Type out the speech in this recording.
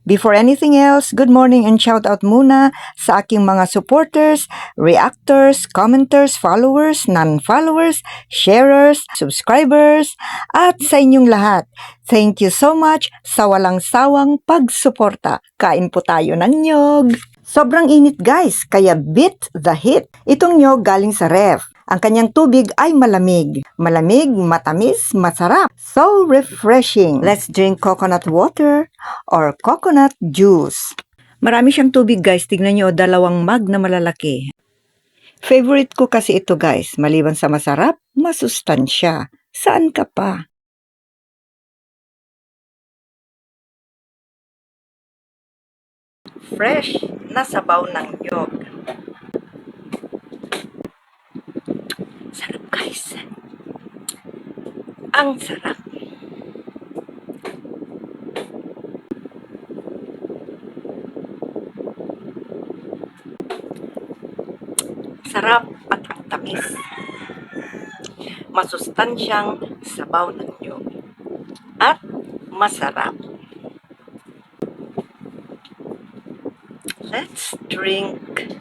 Before anything else, good morning and shout out muna sa aking mga supporters, reactors, commenters, followers, non-followers, sharers, subscribers, at sa inyong lahat. Thank you so much sa walang sawang pagsuporta. Kain po tayo ng nyog. Sobrang init guys, kaya beat the heat. Itong nyog galing sa ref. Ang kanyang tubig ay malamig. Malamig, matamis, masarap. So refreshing. Let's drink coconut water or coconut juice. Marami siyang tubig guys. Tignan nyo, 2 mug na malalaki. Favorite ko kasi ito guys. Maliban sa masarap, masustansya. Saan ka pa? Fresh na sabaw ng nyog. Sarap guys. Ang sarap. Sarap at tamis. Masustansyang sabaw ng nyog. At masarap. Let's drink.